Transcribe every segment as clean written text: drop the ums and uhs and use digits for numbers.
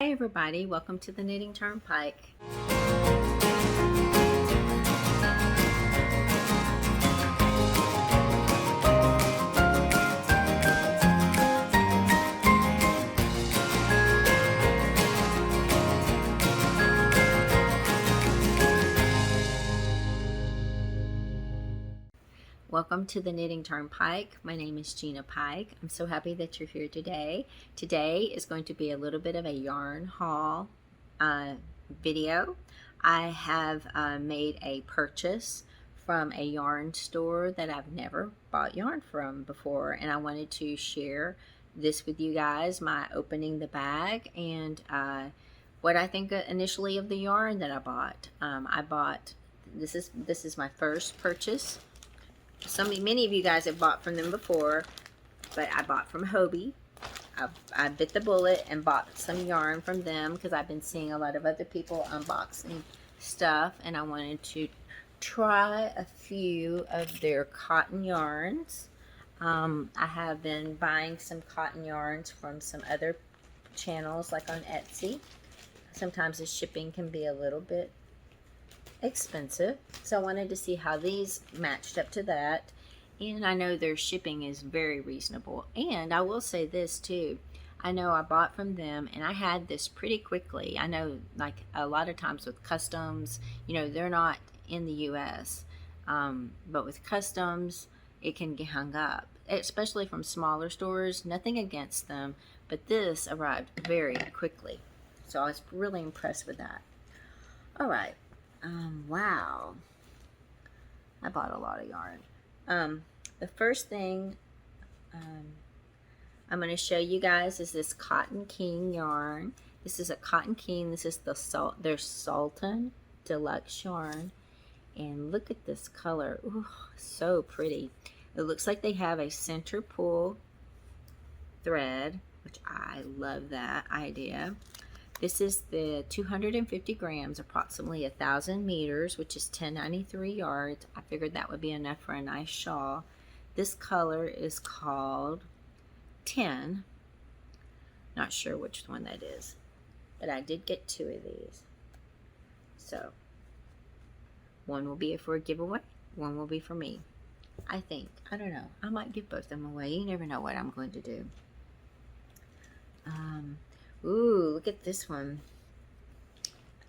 Hi everybody, welcome to the Knitting Turnpike. Welcome to the Knitting Turnpike. My name is Gina Pike. I'm so happy that you're here today. Today is going to be a little bit of a yarn haul video. I have made a purchase from a yarn store that I've never bought yarn from before, and I wanted to share this with you guys, my opening the bag and what I think initially of the yarn that I bought. This is my first purchase. Many of you guys have bought from them before, but I bought from Hobbii. I bit the bullet and bought some yarn from them because I've been seeing a lot of other people unboxing stuff, and I wanted to try a few of their cotton yarns. I have been buying some cotton yarns from some other channels like on Etsy. Sometimes the shipping can be a little bit expensive, so I wanted to see how these matched up to that, and I know their shipping is very reasonable. And I will say this too, I know I bought from them and I had this pretty quickly. I know, like a lot of times with customs, you know, they're not in the US, but with customs it can get hung up, especially from smaller stores. Nothing against them, but this arrived very quickly, so I was really impressed with that. All right. Wow, I bought a lot of yarn. The first thing I'm going to show you guys is this Cotton King yarn. This is a Cotton King. This is their Sultan Deluxe yarn, and look at this color. Ooh, so pretty. It looks like they have a center pull thread, which I love that idea. This is the 250 grams, approximately 1,000 meters, which is 1093 yards. I figured that would be enough for a nice shawl. This color is called 10. Not sure which one that is, but I did get 2 of these. So one will be for a giveaway, one will be for me. I think. I don't know. I might give both of them away. You never know what I'm going to do. Ooh, look at this one.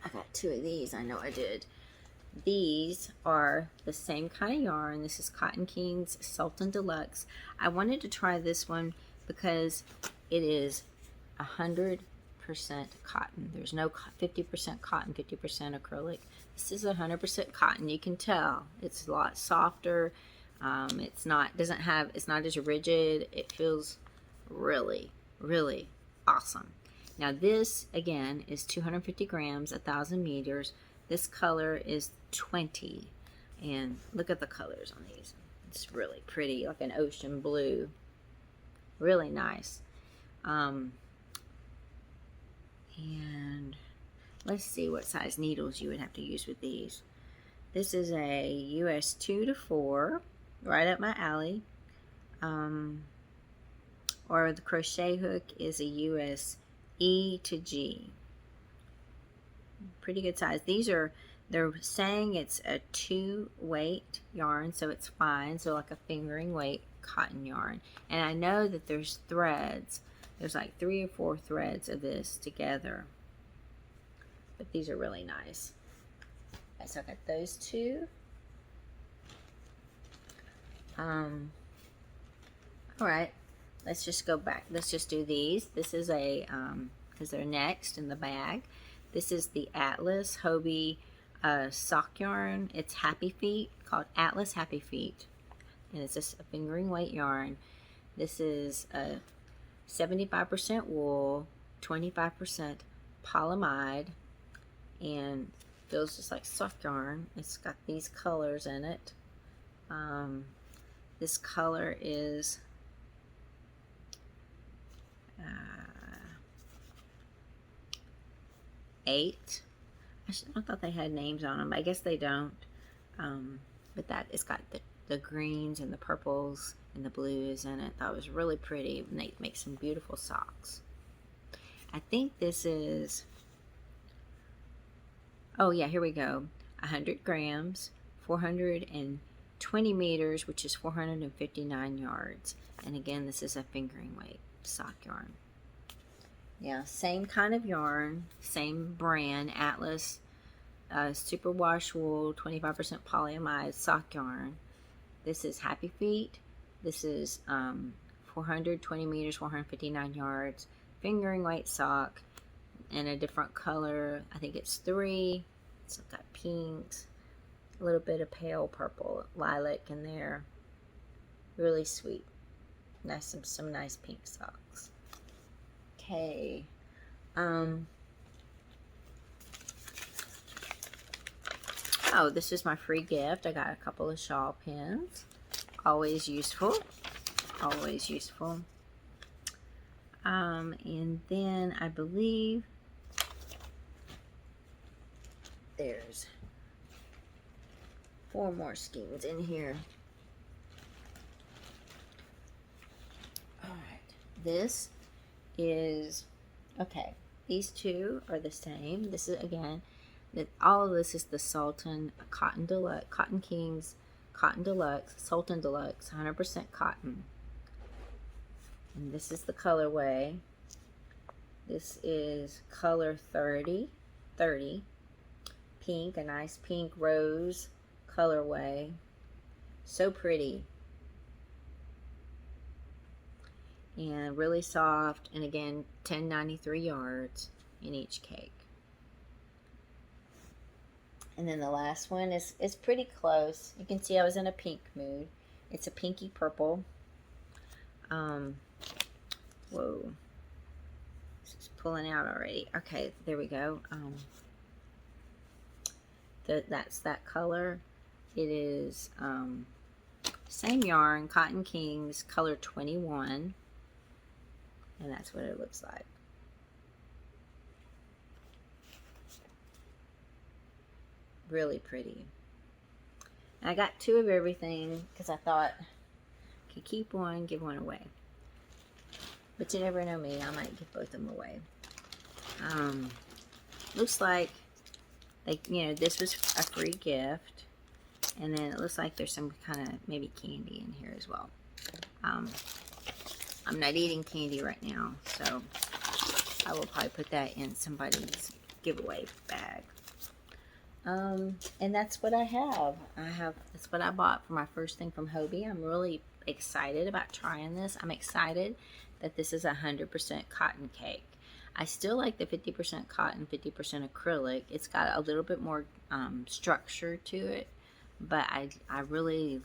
I got 2 of these. I know I did. These are the same kind of yarn. This is Cotton King's Sultan Deluxe. I wanted to try this one because it is 100% cotton. There's no 50% cotton, 50% acrylic. This is 100% cotton. You can tell it's a lot softer. It's not as rigid. It feels really, really awesome. Now this, again, is 250 grams, 1,000 meters. This color is 20. And look at the colors on these. It's really pretty, like an ocean blue. Really nice. And let's see what size needles you would have to use with these. This is a US 2 to 4, right up my alley. Or the crochet hook is a US E to G. Pretty good size. They're saying it's a 2 weight yarn, so it's fine. So like a fingering weight cotton yarn. And I know that there's threads. There's like 3 or 4 threads of this together. But these are really nice. Okay, so I got those 2. Alright. Let's just go back. Let's just do these. This is a, because they're next in the bag. This is the Atlas Hobbii sock yarn. It's Happy Feet, called Atlas Happy Feet. And it's just a fingering weight yarn. This is a 75% wool, 25% polyamide, and feels just like sock yarn. It's got these colors in it. This color is 8. I thought they had names on them. I guess they don't. But it's got the greens and the purples and the blues in it. That was really pretty. And they make some beautiful socks. I think this is, oh yeah, here we go. 100 grams, 420 meters, which is 459 yards. And again, this is a fingering weight sock yarn. Yeah, same kind of yarn, same brand, Atlas Superwash Wool, 25% polyamide sock yarn. This is Happy Feet. This is 420 meters, 459 yards, fingering weight sock, in a different color. I think it's 3. It's got pinks, a little bit of pale purple, lilac in there. Really sweet. Nice, some nice pink socks. Okay. Oh, this is my free gift. I got a couple of shawl pins. Always useful. Always useful. And then I believe there's 4 more skeins in here. Alright. This is, okay, these two are the same. This is, again, all of this is the Sultan Cotton Deluxe, Cotton Kings Cotton Deluxe, Sultan Deluxe, 100% cotton. And this is the colorway. This is color 30, pink, a nice pink rose colorway. So pretty. And really soft, and again, 1093 yards in each cake. And then the last one is pretty close. You can see I was in a pink mood. It's a pinky purple. Whoa. This is pulling out already. Okay, there we go. That's that color. It is same yarn, Cotton Kings, color 21. And that's what it looks like. Really pretty. And I got 2 of everything because I thought I could keep one, give one away. But you never know me, I might give both of them away. Looks like this was a free gift. And then it looks like there's some kind of maybe candy in here as well. I'm not eating candy right now, so I will probably put that in somebody's giveaway bag. And that's what I have. That's what I bought for my first thing from Hobbii. I'm really excited about trying this. I'm excited that this is 100% cotton cake. I still like the 50% cotton, 50% acrylic. It's got a little bit more structure to it, but I really,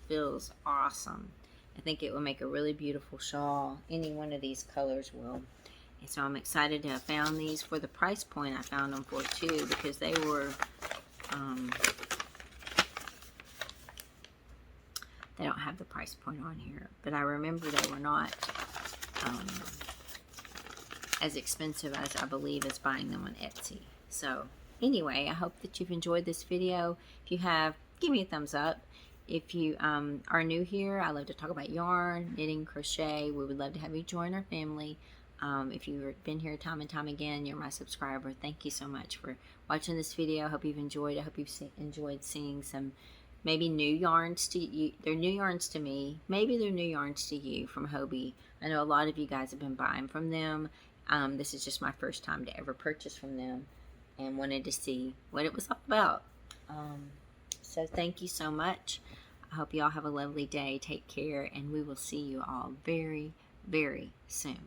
feels awesome. I think it will make a really beautiful shawl. Any one of these colors will. And so I'm excited to have found these for the price point I found them for too, because they were, they don't have the price point on here, but I remember they were not as expensive as I believe as buying them on Etsy. So anyway, I hope that you've enjoyed this video. If you have, give me a thumbs up. If you are new here, I love to talk about yarn, knitting, crochet. We would love to have you join our family. If you've been here time and time again, you're my subscriber. Thank you so much for watching this video. I hope you've enjoyed it. I hope you've enjoyed seeing some maybe new yarns to you. They're new yarns to me. Maybe they're new yarns to you from Hobbii. I know a lot of you guys have been buying from them. This is just my first time to ever purchase from them and wanted to see what it was all about. So thank you so much. I hope you all have a lovely day. Take care, and we will see you all very, very soon.